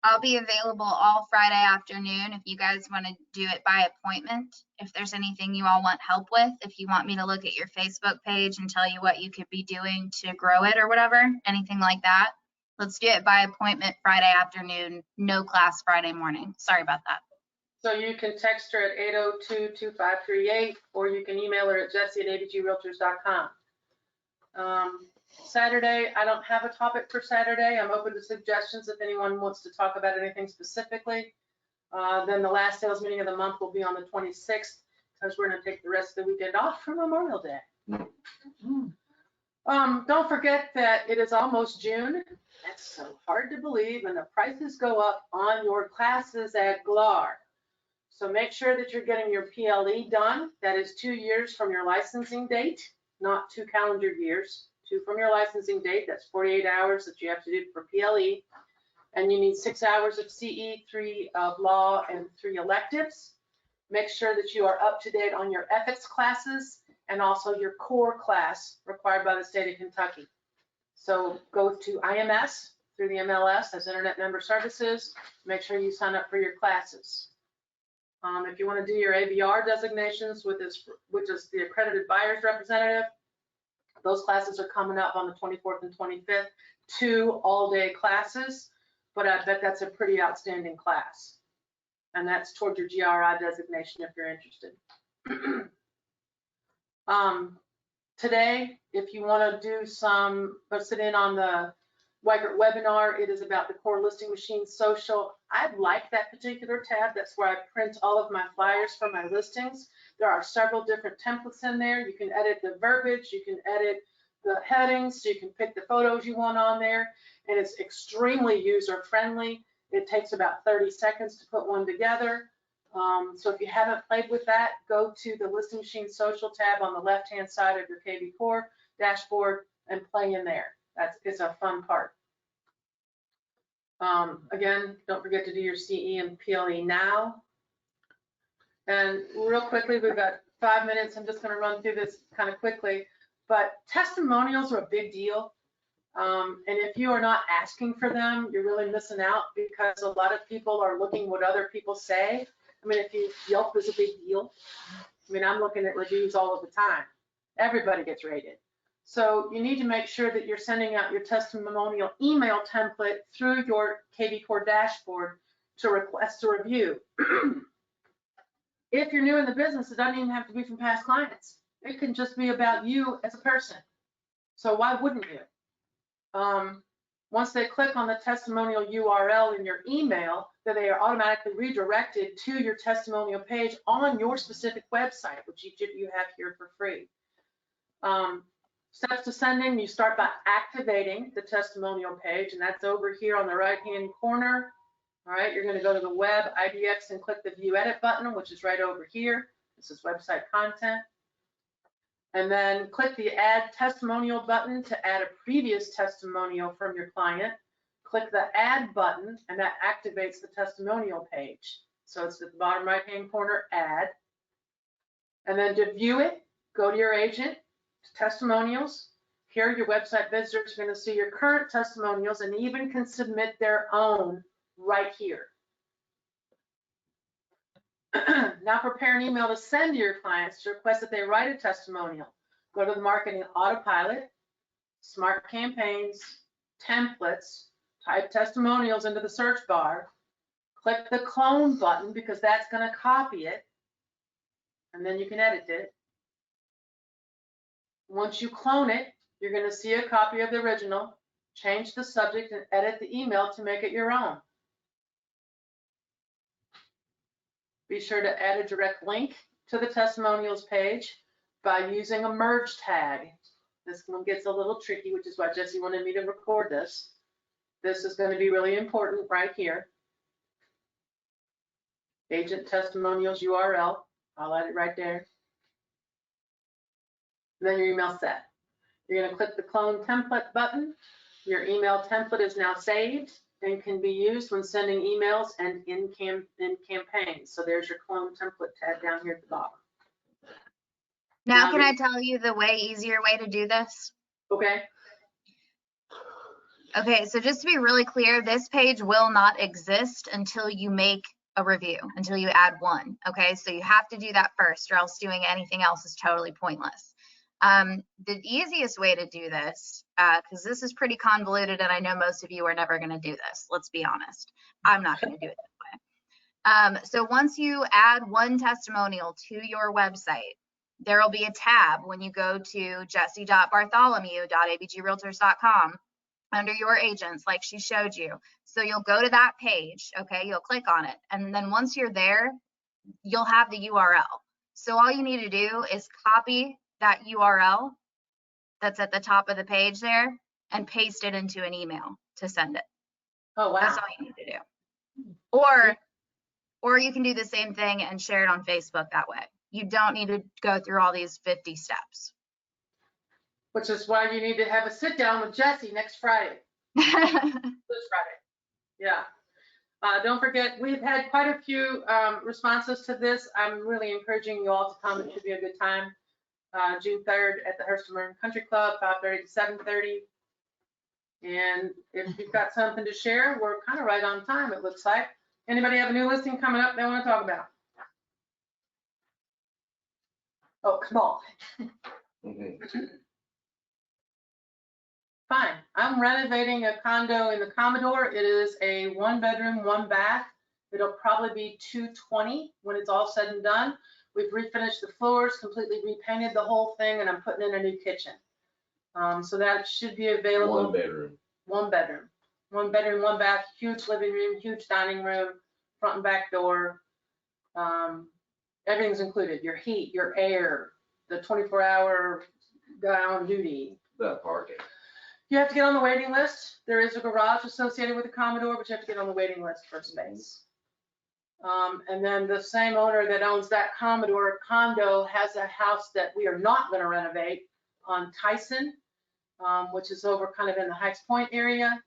I'll be available all Friday afternoon if you guys want to do it by appointment. If there's anything you all want help with, if you want me to look at your Facebook page and tell you what you could be doing to grow it or whatever, anything like that, let's do it by appointment Friday afternoon, no class Friday morning. Sorry about that. So you can text her at 802-2538, or you can email her at jessie@abgrealtors.com. Saturday, I don't have a topic for Saturday. I'm open to suggestions if anyone wants to talk about anything specifically. Then the last sales meeting of the month will be on the 26th, because we're gonna take the rest of the weekend off for Memorial Day. Don't forget that it is almost June. That's so hard to believe, and the prices go up on your classes at GLAR. So make sure that you're getting your PLE done. That is 2 years from your licensing date, not 2 calendar years. 2 from your licensing date. That's 48 hours that you have to do for PLE. And you need 6 hours of CE, 3 of law, and 3 electives. Make sure that you are up to date on your ethics classes and also your core class required by the state of Kentucky. So go to IMS through the MLS, as Internet Member Services. Make sure you sign up for your classes. If you want to do your ABR designations, which is the accredited buyer's representative, those classes are coming up on the 24th and 25th, 2 all-day classes, but I bet that's a pretty outstanding class. And that's toward your GRI designation if you're interested. Today, if you want to do sit in on the Weigert webinar, it is about the core listing machine social. I like that particular tab. That's where I print all of my flyers for my listings. There are several different templates in there. You can edit the verbiage, you can edit the headings, so you can pick the photos you want on there, and it's extremely user-friendly. It takes about 30 seconds to put one together. So if you haven't played with that, go to the Listing Machine Social tab on the left-hand side of your KV Core dashboard and play in there. It's a fun part. Again, don't forget to do your CE and PLE now. And real quickly, we've got 5 minutes. I'm just going to run through this kind of quickly. But testimonials are a big deal. And if you are not asking for them, you're really missing out, because a lot of people are looking what other people say. I mean, Yelp is a big deal. I mean, I'm looking at reviews all of the time. Everybody gets rated. So you need to make sure that you're sending out your testimonial email template through your KV Core dashboard to request a review. If you're new in the business, it doesn't even have to be from past clients. It can just be about you as a person. So why wouldn't you? Once they click on the testimonial URL in your email, then they are automatically redirected to your testimonial page on your specific website, which you have here for free. Steps to sending, you start by activating the testimonial page, and that's over here on the right-hand corner. All right, you're going to go to the web IDX and click the View Edit button, which is right over here. This is website content. And then click the Add Testimonial button to add a previous testimonial from your client. Click the Add button, and that activates the testimonial page. So it's at the bottom right-hand corner, Add. And then to view it, go to your agent, Testimonials. Here, your website visitors are going to see your current testimonials and even can submit their own right here. Now prepare an email to send to your clients to request that they write a testimonial. Go to the Marketing Autopilot, Smart Campaigns, Templates, type testimonials into the search bar, click the Clone button because that's going to copy it, and then you can edit it. Once you clone it, you're going to see a copy of the original. change the subject and edit the email to make it your own. Be sure to add a direct link to the testimonials page by using a merge tag. This one gets a little tricky, which is why Jesse wanted me to record this. This is going to be really important right here. Agent testimonials URL. I'll add it right there. And then your email set. You're going to click the clone template button. Your email template is now saved and can be used when sending emails and in campaigns. So there's your clone template tab down here at the bottom. Now, can I tell you the easier way to do this? Okay. Okay, so just to be really clear, this page will not exist until you make a review, until you add one. Okay, so you have to do that first, or else doing anything else is totally pointless. The easiest way to do this, because this is pretty convoluted and I know most of you are never going to do this. Let's be honest. I'm not going to do it that way. So once you add one testimonial to your website, there will be a tab when you go to jesse.bartholomew.abgrealtors.com under your agents, like she showed you. So you'll go to that page, okay? You'll click on it. And then once you're there, you'll have the URL. So all you need to do is copy that URL that's at the top of the page there and paste it into an email to send it. Oh, wow. That's all you need to do. Or you can do the same thing and share it on Facebook that way. You don't need to go through all these 50 steps. Which is why you need to have a sit down with Jesse next Friday. This Friday. Yeah. Don't forget, we've had quite a few responses to this. I'm really encouraging you all to come. It should be a good time. June 3rd at the Hurston Marine Country Club, 5:30 to 7:30. And if you've got something to share, we're kind of right on time, it looks like. Anybody have a new listing coming up they want to talk about? Oh, come on. Fine. I'm renovating a condo in the Commodore. It is a 1-bedroom, 1-bath. It'll probably be $220 when it's all said and done. We've refinished the floors, completely repainted the whole thing, and I'm putting in a new kitchen. So that should be available. 1 bedroom. 1 bedroom. 1 bedroom, 1 bath, huge living room, huge dining room, front and back door. Everything's included. Your heat, your air, the 24-hour guy on duty. That parking. You have to get on the waiting list. There is a garage associated with the Commodore, but you have to get on the waiting list for space. And then the same owner that owns that Commodore condo has a house that we are not going to renovate on Tyson, which is over kind of in the Heights Point area.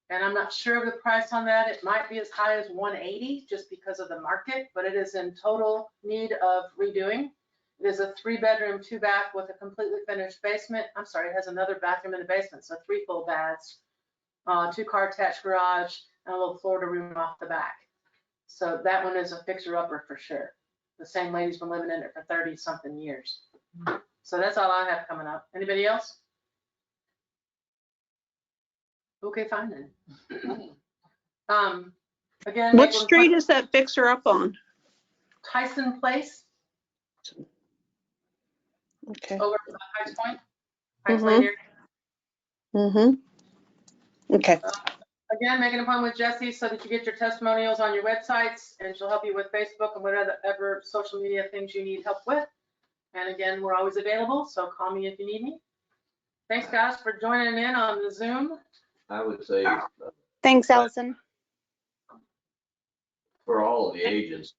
And I'm not sure of the price on that. It might be as high as $180 just because of the market, but it is in total need of redoing. It is a 3-bedroom, 2-bath with a completely finished basement. I'm sorry, it has another bathroom in the basement, so 3 full baths, 2-car attached garage, and a little Florida room off the back. So that one is a fixer-upper for sure. The same lady's been living in it for 30-something years. So that's all I have coming up. Anybody else? Okay, fine then. Again, What street is that fixer up on? Tyson Place. Okay. Over at Heights Point. Heights Lane area. Okay. Again, make an appointment with Jessie so that you get your testimonials on your websites, and she'll help you with Facebook and whatever social media things you need help with. And again, we're always available, so call me if you need me. Thanks, guys, for joining in on the Zoom. I would say Thanks, Allison. for all of the agents,